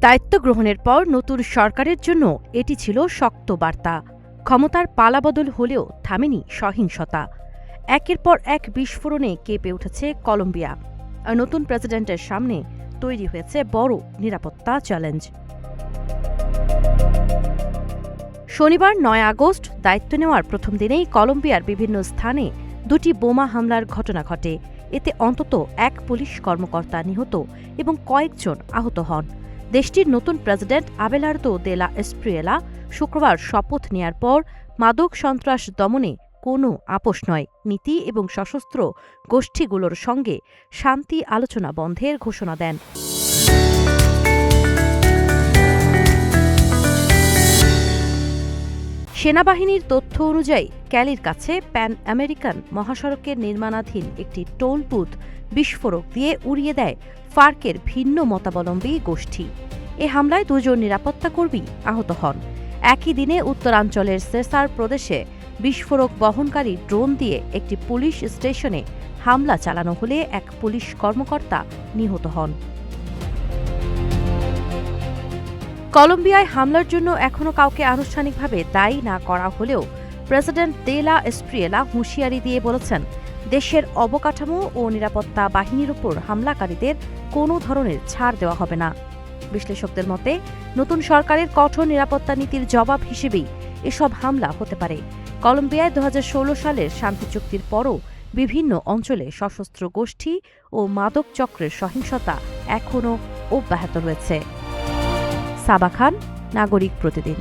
দায়িত্ব গ্রহণের পর নতুন সরকারের জন্য এটি ছিল শক্ত বার্তা। ক্ষমতার পালাবদল হলেও থামেনি সহিংসতা। একের পর এক বিস্ফোরণে কেঁপে উঠেছে কলম্বিয়া। আর নতুন প্রেসিডেন্টের সামনে তৈরি হয়েছে বড় নিরাপত্তা চ্যালেঞ্জ। শনিবার ৯ আগস্ট দায়িত্ব নেওয়ার প্রথম দিনেই কলম্বিয়ার বিভিন্ন স্থানে দুটি বোমা হামলার ঘটনা ঘটে। এতে অন্তত এক পুলিশ কর্মকর্তা নিহত এবং কয়েকজন আহত হন। দেশটির নতুন প্রেসিডেন্ট আবেলার্দো দে লা এস্প্রিয়েলা শুক্রবার শপথ নেয়ার পর মাদক সন্ত্রাস দমনে কোনো আপোষ নয়, নীতি এবং সশস্ত্র গোষ্ঠীগুলোর সঙ্গে শান্তি আলোচনা বন্ধের ঘোষণা দেন। সেনাবাহিনীর তথ্য অনুযায়ী ক্যালির কাছে প্যান আমেরিকান মহাসড়কের নির্মাণাধীন একটি টোল বুথ বিস্ফোরক দিয়ে উড়িয়ে দেয় ফার্কের ভিন্ন মতাবলম্বী গোষ্ঠী। এ হামলায় দুজন নিরাপত্তাকর্মী আহত হন। একই দিনে উত্তরাঞ্চলের সেসার প্রদেশে বিস্ফোরক বহনকারী ড্রোন দিয়ে একটি পুলিশ স্টেশনে হামলা চালানো হলে এক পুলিশ কর্মকর্তা নিহত হন। কলম্বিয়ায় হামলার জন্য এখনও কাউকে আনুষ্ঠানিকভাবে দায়ী না করা হলেও প্রেসিডেন্ট দে লা এস্প্রিয়েলা হুঁশিয়ারি দিয়ে বলেছেন, দেশের অবকাঠামো ও নিরাপত্তা বাহিনীর উপর হামলাকারীদের কোনো ধরনের ছাড় দেওয়া হবে না। বিশ্লেষকদের মতে নতুন সরকারের কঠোর নিরাপত্তা নীতির জবাব হিসেবেই এসব হামলা হতে পারে। কলম্বিয়ায় ২০১৬ সালের শান্তি চুক্তির পরও বিভিন্ন অঞ্চলে সশস্ত্র গোষ্ঠী ও মাদক চক্রের সহিংসতা এখনও অব্যাহত রয়েছে। সাবা খান, নাগরিক প্রতিদিন।